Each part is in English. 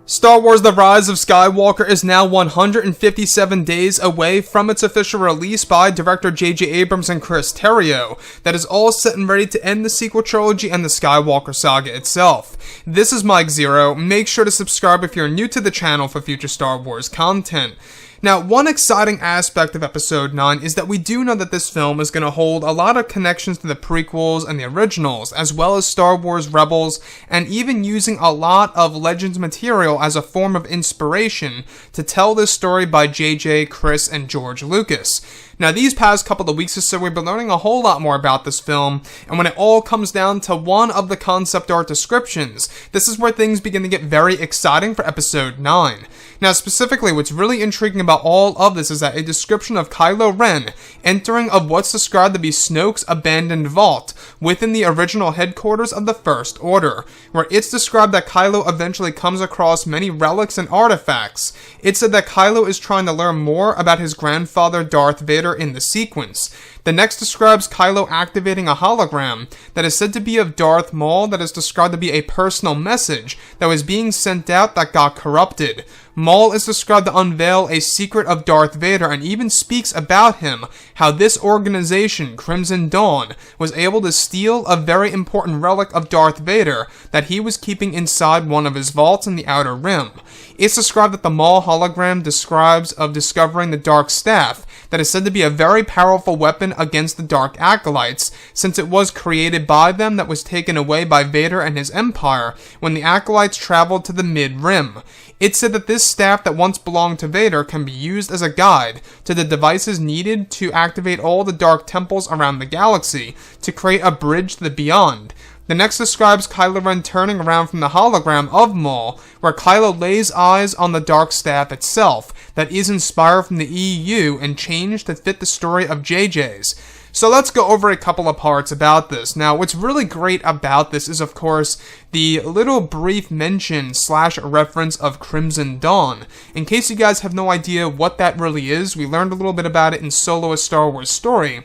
Star Wars The Rise of Skywalker is now 157 days away from its official release by director J.J. Abrams and Chris Terrio. That is all set and ready to end the sequel trilogy and the Skywalker saga itself. This is Mike Zero. Make sure to subscribe if you're new to the channel for future Star Wars content. Now, one exciting aspect of Episode 9 is that we do know that this film is going to hold a lot of connections to the prequels and the originals, as well as Star Wars Rebels, and even using a lot of Legends material as a form of inspiration to tell this story by JJ, Chris, and George Lucas. Now, these past couple of weeks or so, we've been learning a whole lot more about this film, and when it all comes down to one of the concept art descriptions, this is where things begin to get very exciting for Episode 9. Now, specifically, what's really intriguing about all of this is that a description of Kylo Ren entering of what's described to be Snoke's abandoned vault within the original headquarters of the First Order, where it's described that Kylo eventually comes across many relics and artifacts. It said that Kylo is trying to learn more about his grandfather Darth Vader in the sequence. The next describes Kylo activating a hologram that is said to be of Darth Maul that is described to be a personal message that was being sent out that got corrupted. Maul is described to unveil a secret of Darth Vader and even speaks about him, how this organization, Crimson Dawn, was able to steal a very important relic of Darth Vader that he was keeping inside one of his vaults in the Outer Rim. It's described that the Maul hologram describes of discovering the Dark Staff that is said to be a very powerful weapon against the Dark Acolytes, since it was created by them that was taken away by Vader and his Empire when the Acolytes traveled to the Mid-Rim. It said that this staff that once belonged to Vader can be used as a guide to the devices needed to activate all the Dark Temples around the galaxy to create a bridge to the beyond. The next describes Kylo Ren turning around from the hologram of Maul, where Kylo lays eyes on the Dark Staff itself, that is inspired from the EU and changed to fit the story of JJ's. So let's go over a couple of parts about this. Now, what's really great about this is, of course, the little brief mention / reference of Crimson Dawn. In case you guys have no idea what that really is, we learned a little bit about it in Solo: A Star Wars Story.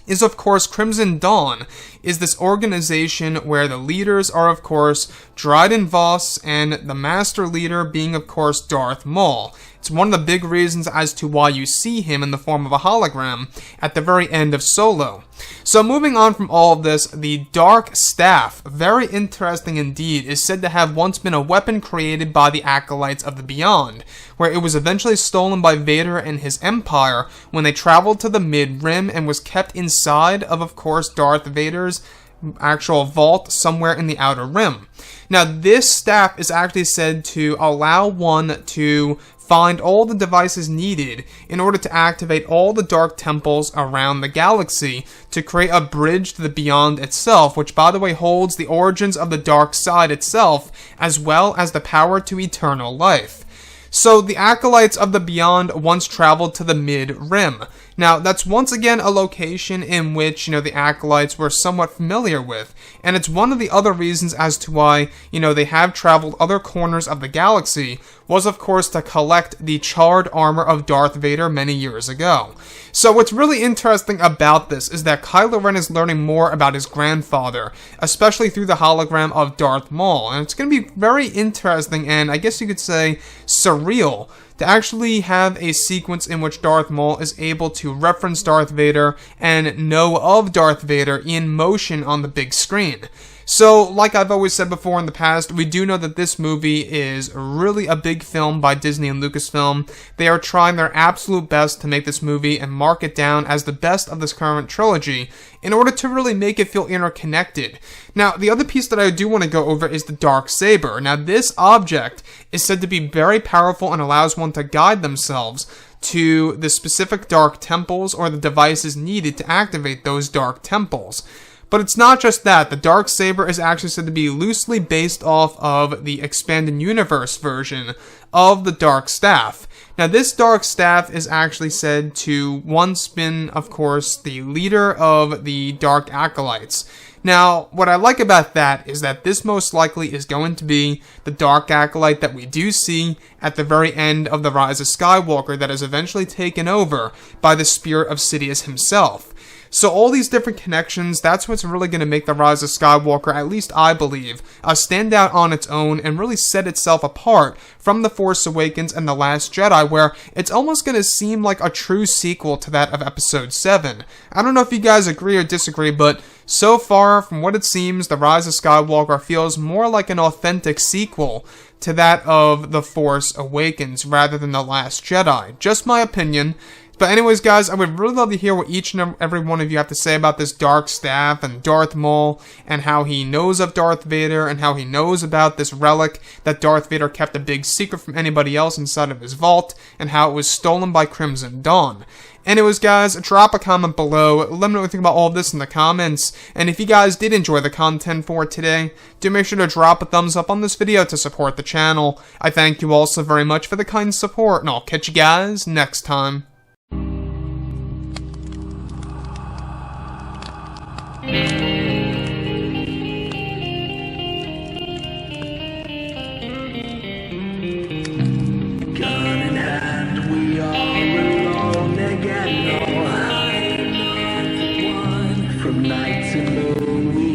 Is, of course, Crimson Dawn is this organization where the leaders are, of course, Dryden Voss, and the master leader being, of course, Darth Maul. It's one of the big reasons as to why you see him in the form of a hologram at the very end of Solo. So moving on from all of this, the Dark Staff, very interesting indeed, is said to have once been a weapon created by the Acolytes of the Beyond, where it was eventually stolen by Vader and his Empire when they traveled to the Mid-Rim and was kept inside of course, Darth Vader's actual vault somewhere in the Outer Rim. Now, this staff is actually said to allow one to find all the devices needed in order to activate all the Dark Temples around the galaxy to create a bridge to the Beyond itself, which, by the way, holds the origins of the dark side itself, as well as the power to eternal life. So, the Acolytes of the Beyond once traveled to the Mid-Rim. Now, that's once again a location in which, the Acolytes were somewhat familiar with, and it's one of the other reasons as to why, they have traveled other corners of the galaxy, was of course to collect the charred armor of Darth Vader many years ago. So what's really interesting about this is that Kylo Ren is learning more about his grandfather, especially through the hologram of Darth Maul, and it's going to be very interesting and, I guess you could say, surreal to actually have a sequence in which Darth Maul is able to reference Darth Vader and know of Darth Vader in motion on the big screen. So, like I've always said before in the past, we do know that this movie is really a big film by Disney and Lucasfilm. They are trying their absolute best to make this movie and mark it down as the best of this current trilogy in order to really make it feel interconnected. Now, the other piece that I do want to go over is the Darksaber. Now, this object is said to be very powerful and allows one to guide themselves to the specific Dark Temples or the devices needed to activate those Dark Temples. But it's not just that. The Darksaber is actually said to be loosely based off of the Expanded Universe version of the Dark Staff. Now, this Dark Staff is actually said to once been, of course, the leader of the Dark Acolytes. Now, what I like about that is that this most likely is going to be the Dark Acolyte that we do see at the very end of The Rise of Skywalker that is eventually taken over by the spirit of Sidious himself. So all these different connections, that's what's really going to make The Rise of Skywalker, at least I believe, stand out on its own and really set itself apart from The Force Awakens and The Last Jedi, where it's almost going to seem like a true sequel to that of Episode 7. I don't know if you guys agree or disagree, but so far, from what it seems, The Rise of Skywalker feels more like an authentic sequel to that of The Force Awakens rather than The Last Jedi. Just my opinion. But anyways, guys, I would really love to hear what each and every one of you have to say about this dark staff and Darth Maul and how he knows of Darth Vader and how he knows about this relic that Darth Vader kept a big secret from anybody else inside of his vault and how it was stolen by Crimson Dawn. Anyways, guys, drop a comment below. Let me know what you think about all of this in the comments. And if you guys did enjoy the content for today, do make sure to drop a thumbs up on this video to support the channel. I thank you all so very much for the kind support, and I'll catch you guys next time. From night to moon,